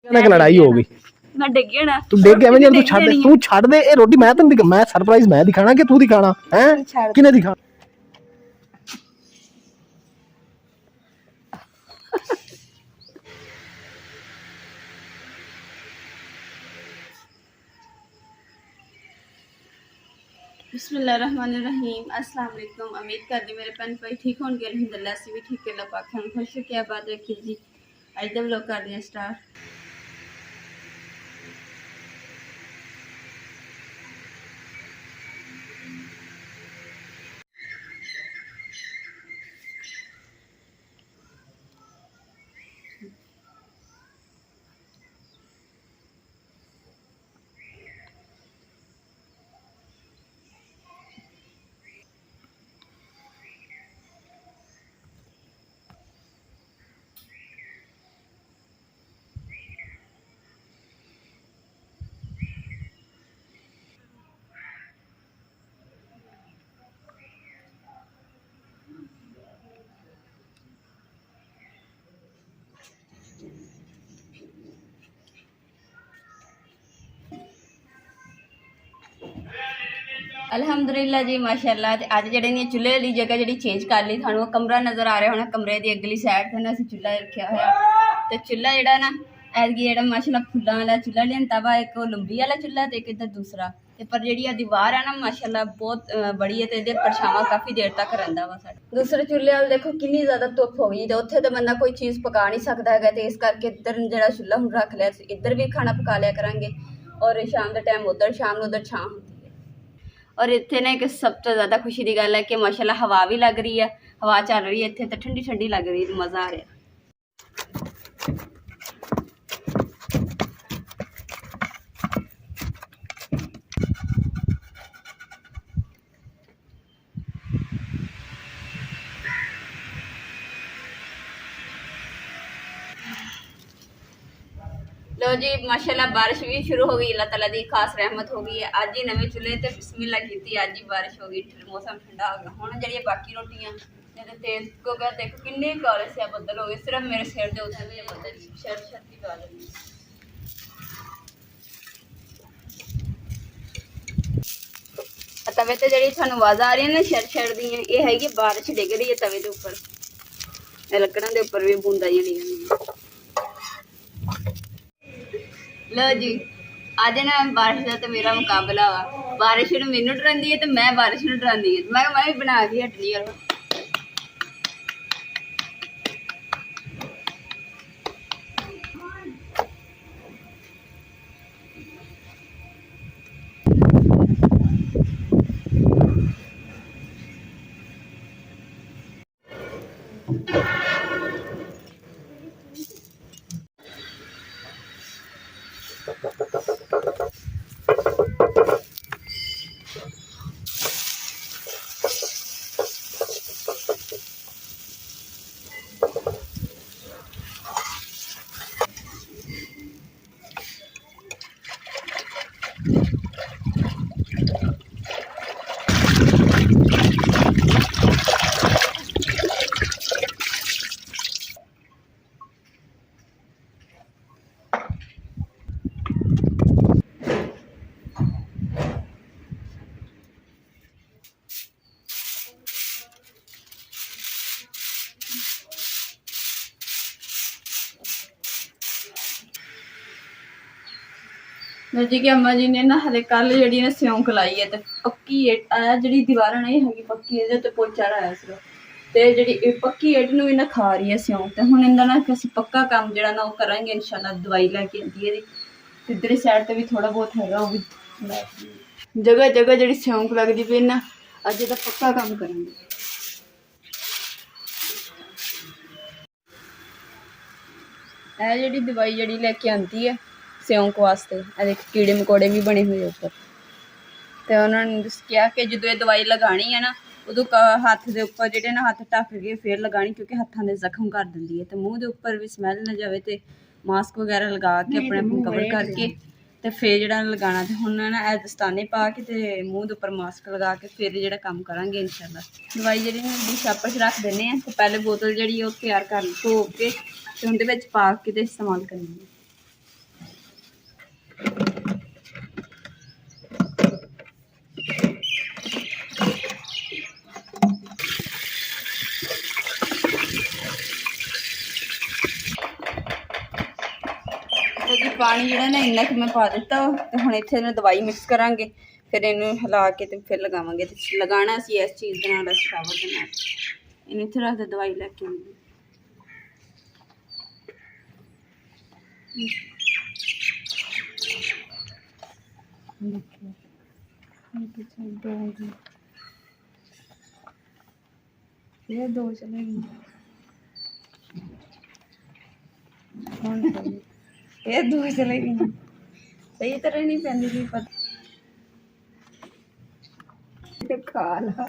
ना लड़ाई हो गई मैं डिग गया ना तू देख गया मैं तू छड़ दे ए रोटी मैं तेन मैं सरप्राइज मैं दिखाना कि तू दिखाना हैं किने दिखा बिस्मिल्लाहिर्रहमानिर्रहीम अस्सलाम वालेकुम। उम्मीद करदी मेरे भैन भाई ठीक होंगे। अल्हम्दुलिल्लाह असीं भी ठीक अल्लाह पाक हम खुश है। क्या बात रखी जी अज दा व्लॉग कर दिया स्टार्ट। अलहमदुलिल्लाह जी माशाअल्लाह। ते अज जेह्ड़े चुल्हे वाली जगह जी चेंज कर ली। थानू कमरा नज़र आ रहा होना, कमरे की अगली साइड से ना असीं चुल्हा रखा हुआ। तो चुल्हा जेह्ड़ा ना ऐतकी जेह्ड़ा माशाअल्लाह फुल्लां वाला चुल्हा लिआंदा वा, एक लंबी वाला चुल्हा ते एक इधर दूसरा। ते पर जी दीवार है ना माशाअल्लाह बहुत बड़ी है, तो परछावां काफ़ी देर तक रहिंदा वा साडा। दूसरे चुल्हे वाल देखो कितनी ज़्यादा धुप्प हो गई, तो उत्थे तो बंदा कोई चीज़ पका नहीं सकता है। तो इस करके इधर जो चुल्हा हुण रख लिया, इधर भी खाना पका लिया करांगे और शाम के टाइम उधर, शाम को उधर छां होंदी है। और इत्थे ना एक सब तो ज़्यादा खुशी की गल है कि माशाल्लाह हवा भी लग रही है, हवा चल रही है इत्थे, तो ठंडी ठंडी लग रही है, मज़ा आ रहा है। लो जी माशाल्लाह बारिश भी शुरू हो गई, अल्लाह ताला की खास रहमत हो गई है। अज ही नवे चुल्हे ते बिस्मिल्लाह की, अज ही बारिश हो गई, मौसम ठंडा हो गया। हुण जी बाकी रोटियां तेज को गया, देखो किन्ने काले से बदल हो गए, सिर्फ मेरे सिर के उत्ते भी बदल शर छत्ती काले। तवे ते जी थानू आवाज़ आ रही है ना शर शर दी, ये है बारिश डिग रही है तवे के उपर, लकड़ां के उपर भी बूंदा डिगन। लो जी अज ना बारिश का तो मेरा मुकाबला वा, बारिश मैनू डरांदी है तो मैं बारिश नूं डरांदी है। मैं भी बना के हटनी है। जी कि अम्मा जी ने ना हले कल जी ने सिਉਂक लाई है, तो पक्की इट जी दीवार नहीं है पक्की, ये पोचा लाया सीगा, तो जी पक्की इट नूं भी ना खा रही है सिਉਂक। तो हुण इहदा ना असीं पक्का काम जिहड़ा ना वो करांगे इंशाअल्लाह। दवाई लैके आंदी है इधर साइड ते भी थोड़ा बहुत हैगा, वो भी जगह जगह जी सिਉਂक लगदी पई ना, अज इहदा पक्का काम करांगे। जी दवाई जी लैके आंदी है सिਉਂक वास्ते, देख कीड़े मकोड़े भी बने हुए उपर। तो उन्होंने कहा कि जो ये दवाई लगानी है ना उदों हथ के उपर जो ना हथ ढक के फिर लगानी, क्योंकि हथों के जख्म कर देंदी है। तो मूँह के उपर भी स्मैल ना जाए, तो मास्क वगैरह लगा के अपने आप कवर करके तो फिर जो लगाना। तो हुण ना दस्ताने पा के तो मूँह के उपर मास्क लगा के फिर जो काम करांगे इंशाअल्लाह। दवाई जी छापर च रख देने, तो पहले बोतल जी तैयार कर धो के तो उहदे विच पा के इस्तेमाल करनी है। ਪਾਣੀ ਜਿਹੜਾ ਨਾ ਇੰਨਾ ਕਿ ਮੈਂ ਪਾ ਦਿੱਤਾ ਵਾ ਤੇ ਹੁਣ ਇੱਥੇ ਇਹਨੂੰ ਦਵਾਈ ਮਿਕਸ ਕਰਾਂਗੇ, ਫਿਰ ਇਹਨੂੰ ਹਿਲਾ ਕੇ ਤੇ ਫਿਰ ਲਗਾਵਾਂਗੇ। ਤੇ ਲਗਾਉਣਾ ਅਸੀਂ ਇਸ ਚੀਜ਼ ਦੇ ਨਾਲ, ਸਟਾਵਰ ਦੇ ਨਾਲ। ਇਹਨੂੰ ਇੱਥੇ ਰੱਖ ਦੇ, ਦਵਾਈ ਲੈ ਕੇ ਆਉਂਦੀ। ये दो चलेगी, ये दो चलेगी, सही तरह नहीं पहनती थी पता खा ला।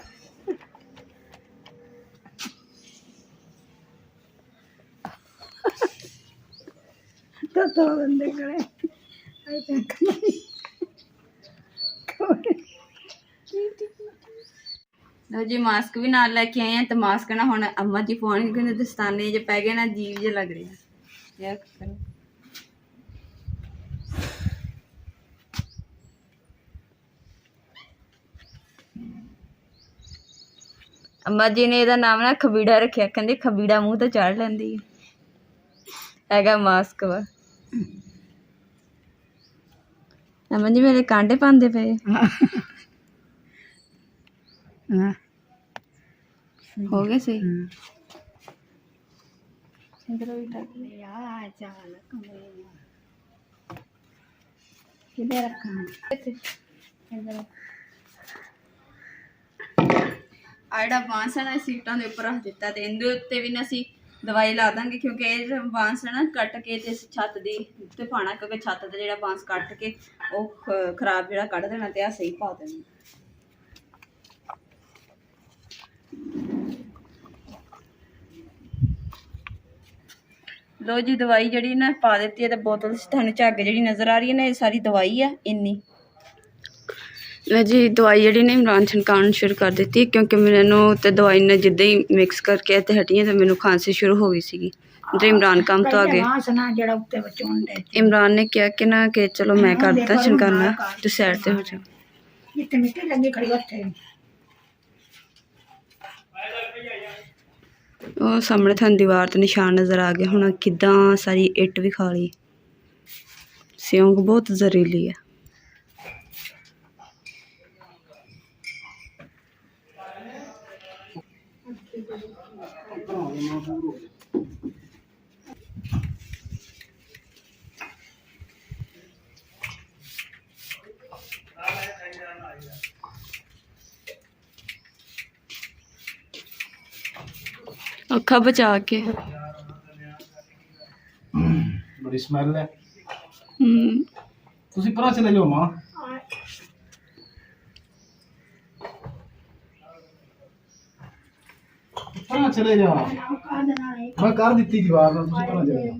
तो बंदे खड़े ਲਓ ਜੀ, ਮਾਸਕ ਵੀ ਨਾਲ ਲੈ ਕੇ ਆਏ ਆ। ਤੇ ਮਾਸਕ ਨਾ ਹੁਣ ਅੰਮਾ ਜੀ ਪਾਉਣਗੇ, ਕਹਿੰਦੇ ਦਸਤਾਨੇ ਜੇ ਪੈ ਗਏ ਨਾ, ਅਜੀਬ ਜਿਹੇ ਲੱਗ ਰਹੇ ਆ। ਯਾਰ ਕਰੋ ਅੰਮਾ ਜੀ ਨੇ ਇਹਦਾ ਨਾਮ ਨਾ ਖਬੀੜਾ ਰੱਖਿਆ, ਕਹਿੰਦੇ ਖਬੀੜਾ ਮੂੰਹ ਤੇ ਚੜ ਲੈਂਦੀ ਹੈਗਾ ਮਾਸਕ ਵਾ। ਅੰਮਾ ਜੀ ਮੇਰੇ ਕਾਂਟੇ ਪਾਉਂਦੇ ਪਏ हो गए सही। आड़ा बांस है ना सीटा के उपर रख दिता, तो इहदे उत्ते भी ना असीं दवाई ला देंगे, क्योंकि ये बांस है ना कट के ते छत दी उत्ते पाना, क्योंकि छत ते जिहड़ा बांस कट के वो खराब जिहड़ा कढ देना ते आ सही पा देना। लो जी, दवाई जी ना पा दी है। तो बोतल थानू झग जी नज़र आ रही है ना, ये सारी दवाई है इन्नी। लो जी, दवाई जी ने इमरान छनकान शुरू कर दी, क्योंकि मैनू तो दवाई ने जिद्दां ही मिक्स करके ते हटियां तो मैनू खांसी शुरू हो गई सी। तो इमरान काम तो आ गए। इमरान ने कहा कि ना कि चलो मैं कर दिता छनकाना, तो साइड ते हो जाओ। ਉਹ ਸਾਹਮਣੇ ਤੁਹਾਨੂੰ ਦੀਵਾਰ ਤੇ ਨਿਸ਼ਾਨ ਨਜ਼ਰ ਆ ਗਿਆ ਹੁਣ, ਕਿੱਦਾਂ ਸਾਰੀ ਇੱਟ ਵੀ ਖਾ ਲਈ। ਸਿਉਂਕ ਬਹੁਤ ਜ਼ਹਿਰੀਲੀ ਹੈ। ਅੱਖਾਂ ਬਚਾ ਕੇ ਬੜੀ ਸਮੈਲ ਹੈ। ਤੁਸੀਂ ਪਰਾਂ ਚਲੇ ਜਾਓ ਮਾਂ। ਪਰਾਂ ਚਲੇ ਜਾਓ, ਮੈਂ ਕਰ ਦਿੱਤੀ ਦੀਵਾਰ ਨਾਲ, ਤੁਸੀਂ ਪਰਾਂ ਚਲੇ ਜਾਓ।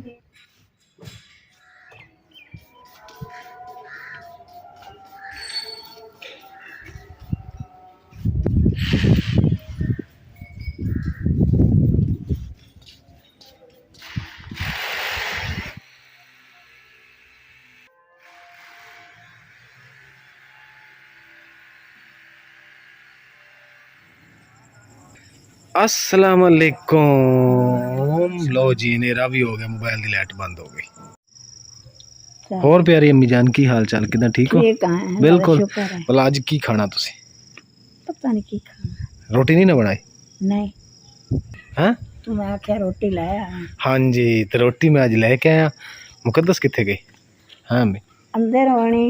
अस्सलाम वालेकुम। लो जी, नेरा भी हो गया, मोबाइल की लाइट बंद हो गई। और प्यारी अम्मी जान की हाल चाल, कितना ठीक हो? बिल्कुल। भला अज की खाना तुसी? पता नहीं की खाना। रोटी नहीं ना बनाई? नहीं। हैं? तू मैं आख्या रोटी लाया। हाँ जी, तो रोटी मैं अज लेके आया। मुकद्दस कित्थे गई? हाँ अम्मी अंदर होनी।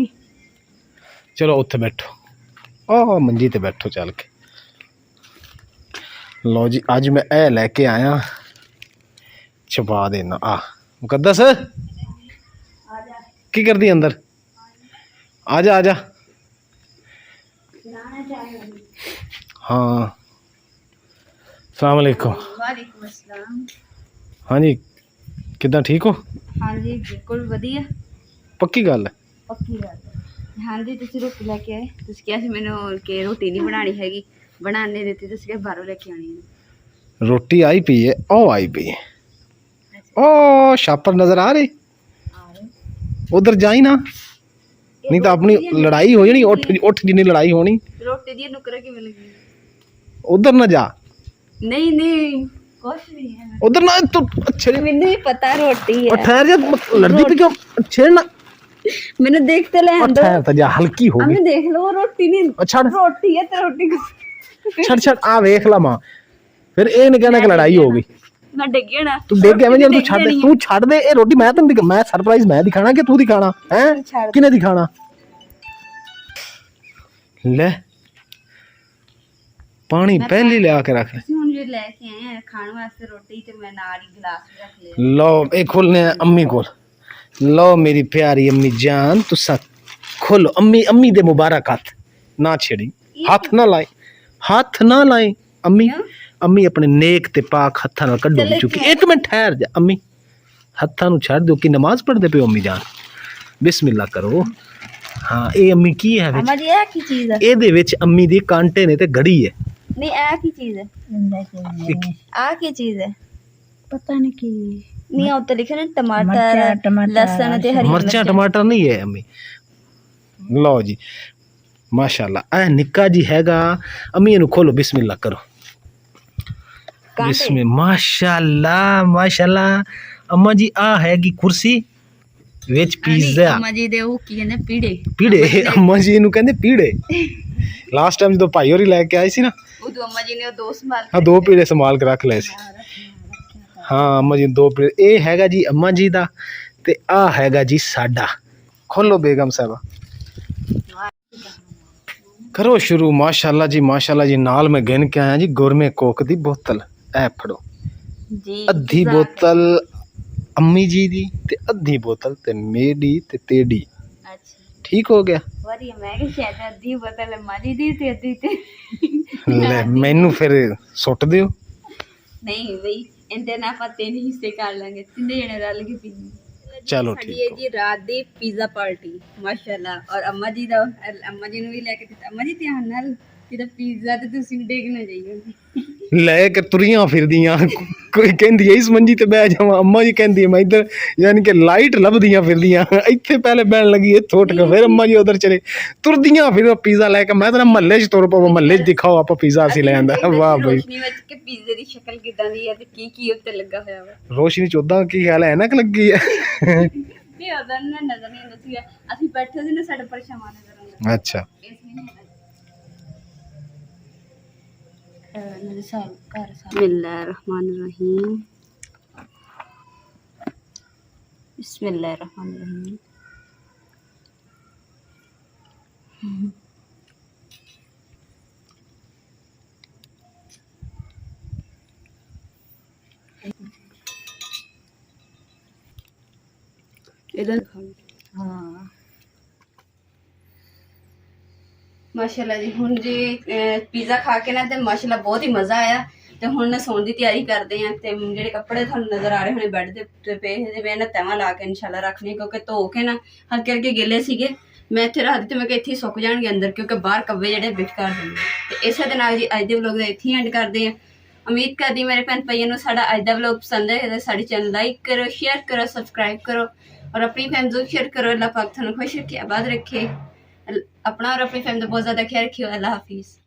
चलो उत्थे बैठो, ओह मंजी ते बैठो चल के। लो जी, अज मैं ए लैके आया, छपा देना। आ मुकद्दस की करदी अंदर? आजा आजा। हाँ, अस्सलाम वालेकुम। वालेकुम अस्सलाम। हाँ जी, किदां ठीक हो? हाँ जी बिल्कुल वधिया। पक्की गल है? पक्की गल है। हाँ जी, तुसीं रोटी लैके आए, तुसीं कहा सी मैनूं कि रोटी नहीं बनानी हैगी, बनाने देती, तुसीं कहा बाहरों लेके आनी है। रोटी आई पी है, ओ आई पी है। ओ छापर नजर आ रही? उधर जाई ना, नहीं तो अपनी लड़ाई हो जानी। उठ उठ जिन्नी लड़ाई होनी। रोटी दी नुकरा किवें लगी? उधर ना जा। नहीं नहीं, ਕੁਛ ਨਹੀਂ ਹੈ उधर ना तो छेड़ ਮੈਨੂੰ ਵੀ ਪਤਾ ਰੋਟੀ और ਹੈ ठहर जा लड़ती पे क्यों छेड़ना ਮੈਨੂੰ देख तो ले और ठहर जा हल्की हो गई हमें देख लो वो रोटी नहीं छड़ रोटी है तो रोटी को छड़ छड़ आ देख ला मां फिर ये नहीं कहना कि लड़ाई हो गई मैं डिग ना तू देख के मैं तू छड़ दे ये रोटी मैं तेन मैं सरप्राइज मैं दिखाना कि तू दिखाना है किने दिखाना ले पानी पहले ले आके रख ले ਅਸੀਂ ਹੁਣ ਜੇ ਲੈ ਕੇ ਆਏ ਆ ਖਾਣ ਵਾਸਤੇ ਰੋਟੀ ਤੇ ਮੈਂ ਨਾਲ ਹੀ ਗਲਾਸ ਵੀ ਰੱਖ ਲਿਆ लो ए खोलने अम्मी को लो मेरी प्यारी अम्मी जान तुसा खोलो अम्मी अम्मी दे मुबारक हाथ ना छेड़ी हाथ ना लाए अम्मी अम्मी अपने नेक ते पाक हत्थां नाल कड्डो चुकी एक मिनट ठहर जा अम्मी हत्थां नु छड़ दो कि नमाज पढ़दे पे अम्मी जान बिस्मिल्लाह करो हाँ ये अम्मी की है अम्मा जी ਇਹ ਕੀ ਚੀਜ਼ ਹੈ ਇਹਦੇ ਵਿੱਚ ਅੰਮੀ ਦੀ ਕਾਂਟੇ ਨੇ ਤੇ ਗੜੀ ਹੈ ਨਹੀਂ ਇਹ ਕੀ ਚੀਜ਼ ਹੈ ਆ ਕੀ ਚੀਜ਼ ਹੈ ਪਤਾ ਨਹੀਂ ਕੀ ਨਹੀਂ ਉਹ ਤੇ ਲਿਖਿਆ ਨਾ ਟਮਾਟਰ ਲਸਣ ਤੇ ਹਰੀ ਮਿਰਚਾਂ ਟਮਾਟਰ ਨਹੀਂ ਹੈ ਅੰਮੀ ਲਓ ਜੀ ਮਾਸ਼ਾਅੱਲਾ ਇਹ ਨਿੱਕਾ ਜੀ ਹੈਗਾ ਅੰਮੀ ਇਹਨੂੰ ਖੋਲੋ ਬਿਸਮਿਲ੍ਲਾ ਕਰੋ ਬਿਸਮਿ ਮਾਸ਼ਾਅੱਲਾ ਅੰਮਾ ਜੀ ਆ ਹੈਗੀ ਕੁਰਸੀ ਵਿੱਚ ਪੀਜ਼ਾ ਅੰਮਾ ਜੀ ਦੇ ਉਹ ਕੀ ਕਹਿੰਦੇ ਪੀੜੇ ਅੰਮਾ ਜੀ ਨੂੰ ਕਹਿੰਦੇ ਪੀੜੇ ਲਾਸਟ ਟਾਈਮ ਜਦੋਂ ਭਾਈ ਹੋਰੀ ਲੈ ਕੇ ਆਏ ਸੀ ਨਾ ਉਦੋਂ ਅੰਮਾ ਜੀ ਨੇ ਉਹ ਦੋ ਸੰਭਾਲ ਹਾਂ ਦੋ ਪੀੜੇ ਸੰਭਾਲ ਕੇ ਰੱਖ ਲਏ ਸੀ ਹਾਂ ਅੰਮਾ ਜੀ ਦੋ ਪੀੜੇ ਇਹ ਹੈਗਾ ਜੀ ਅੰਮਾ ਜੀ ਦਾ ਤੇ ਆ ਹੈਗਾ ਜੀ ਸਾਡਾ ਖੋਲੋ ਬੇਗਮ ਸਾਹਿਬਾ ਕਰੋ ਸ਼ੁਰੂ ਮਾਸ਼ਾਅੱਲਾ ਜੀ ਨਾਲ ਮੈਂ ਗਿਣ ਕੇ ਆਇਆ ਜੀ ਗੁਰਮੇ ਕੋਕ ਦੀ ਬੋਤਲ ਐ ਫੜੋ ਜੀ ਅੱਧੀ ਬੋਤਲ ਅੰਮੀ ਜੀ ਦੀ ਤੇ ਅੱਧੀ ਬੋਤਲ ਤੇ ਮੇਰੀ ਤੇ ਤੇਰੀ ਅੱਛਾ ਠੀਕ ਹੋ ਗਿਆ ਵਧੀਆ ਮੈਂ ਕਿ ਸ਼ਾਇਦ ਅੱਧੀ ਬੋਤਲ ਅੰਮਾ ਜੀ ਦੀ ਤੇ ਅੱਧੀ ਤੇ ਲੈ ਮੈਨੂੰ ਫਿਰ ਸੁੱਟ ਦਿਓ ਨਹੀਂ ਬਈ ਇਹਦੇ ਨਾਲ ਆਪਾਂ ਤਿੰਨ ਹਿੱਸੇ ਕਰ ਲਾਂਗੇ ਤਿੰਨੇ ਜਣੇ ਰਲ ਕੇ ਪੀਣੀ ਚਲੋ ਸਾਡੀ ਠੀਕ ਹੈ ਜੀ ਰਾਤ ਦੀ ਪੀਜ਼ਾ ਪਾਰਟੀ ਮਾਸ਼ਾਅੱਲਾ ਔਰ ਅੰਮਾ ਜੀ ਦਾ ਅੰਮਾ ਜੀ ਨੂੰ ਵੀ ਲੈ ਕੇ ਦਿੱਤਾ ਅੰਮਾ ਜੀ ਧਿਆਨ ਨਾਲ ਕਿਤੇ ਪੀਜ਼ਾ ਤੇ ਤੁਸੀਂ ਡੇਗ ਨਾ ਜਾਈਓ ਲੈ ਕੇ ਤੁਰੀਆਂ ਫਿਰਦੀਆਂ ਕੋਈ ਕਹਿੰਦੀ ਐ ਇਸ ਮੰਜੀ ਤੇ ਬਹਿ ਜਾਵਾਂ ਅੰਮਾ ਜੀ ਕਹਿੰਦੀ ਮੈਂ ਇੱਧਰ ਯਾਨੀ ਕਿ ਲਾਈਟ ਲੱਭਦੀਆਂ ਫਿਰਦੀਆਂ ਇੱਥੇ ਪਹਿਲੇ ਬਹਿਣ ਲੱਗੀ ਇੱਥੇ ਉੱਠ ਕੇ ਫਿਰ ਅੰਮਾ ਜੀ ਉਧਰ ਚਲੇ ਤੁਰਦੀਆਂ ਫਿਰ ਪੀਜ਼ਾ ਲੈ ਕੇ ਮੈਂ ਤਾਂ ਮਹੱਲੇ 'ਚ ਤੁਰ ਪਵਾਂ ਮਹੱਲੇ 'ਚ ਦਿਖਾਓ ਆਪਾਂ ਪੀਜ਼ਾ ਅਸੀਂ ਲੈ ਆਂਦਾ ਵਾਹ ਬਈ ਰੋਸ਼ਨੀ ਵਿੱਚ ਕਿ ਪੀਜ਼ੇ ਦੀ ਸ਼ਕਲ ਕਿਦਾਂ ਦੀ ਹੈ ਤੇ ਕੀ ਉੱਤੇ ਲੱਗਾ ਹੋਇਆ ਵਾ ਰੋਸ਼ਨੀ 'ਚ ਉਦਾਂ ਕੀ ਹਾਲ ਹੈ ਨਾ ਕਿ ਲੱਗੀ ਹੈ ਨਹੀਂ ਉਹਦਾ ਨਾ ਨਜ਼ਰ ਨਹੀਂ ਆਉਂਦਾ ਸੀ ਅਸੀਂ ਬੈਠੇ ਸੀ ਨਾ ਸਾਡਾ ਪਰਛਾਵਾਂ ਨਜ਼ਰ ਆਉਂਦਾ ਅੱਛਾ ਇਸ ਲਈ ਨਹੀਂ बिस्मिल्लाहिर्रहमानिर्रहीम बिस्मिल्लाहिर्रहमानिर्रहीम ਹਾਂ ਮਾਸ਼ਾਅੱਲਾ ਜੀ ਹੁਣ ਜੀ ਪੀਜ਼ਾ ਖਾ ਕੇ ਨਾ ਤੇ ਮਾਸ਼ਾਅੱਲਾ ਬਹੁਤ ਹੀ ਮਜ਼ਾ ਆਇਆ ਤੇ ਹੁਣ ਸੌਣ ਦੀ ਤਿਆਰੀ ਕਰਦੇ ਆਂ ਤੇ ਜਿਹੜੇ ਕੱਪੜੇ ਤੁਹਾਨੂੰ ਨਜ਼ਰ ਆ ਰਹੇ ਹੋਣੇ ਬੈੱਡ ਦੇ ਉੱਤੇ ਪਏ ਇਹਦੇ ਵੇ ਨਾ ਤਵਾ ਲਾ ਕੇ ਇਨਸ਼ਾਅੱਲਾ ਰੱਖਣੇ ਕਿਉਂਕਿ ਧੋ ਕੇ ਨਾ ਹਲਕੇ ਹਲਕੇ ਗਿੱਲੇ ਸੀਗੇ ਮੈਂ ਇੱਥੇ ਰੱਖ ਦਿੱਤੇ ਮੈਂ ਕਿ ਇੱਥੇ ਸੁੱਕ ਜਾਣਗੇ ਅੰਦਰ ਕਿਉਂਕਿ ਬਾਹਰ ਕੱਵੇ ਜਿਹੜੇ ਬਿਟ ਕਰ ਦਿੰਦੇ ਤੇ ਇਸੇ ਦੇ ਨਾਲ ਜੀ ਅੱਜ ਦੇ ਵਲੌਗ ਦਾ ਇੱਥੇ ਐਂਡ ਕਰਦੇ ਆਂ ਉਮੀਦ ਕਰਦੀ ਮੇਰੇ ਭੈਣ ਭਾਈਆਂ ਨੂੰ ਸਾਡਾ ਅੱਜ ਦਾ ਵਲੌਗ ਪਸੰਦ ਆਇਆ ਤੇ ਸਾਡੀ ਚੈਨਲ ਲਾਈਕ ਕਰੋ ਸ਼ੇਅਰ ਕਰੋ ਸਬਸਕ੍ਰਾਈਬ ਕਰੋ और अपनी फैमिली जरूर शेयर करो अल्लाह पाक थानू खुश रखे आबाद रखे अपना और अपनी फैमिली बहुत ज़्यादा ख्याल रखियो अल्लाह हाफिज़।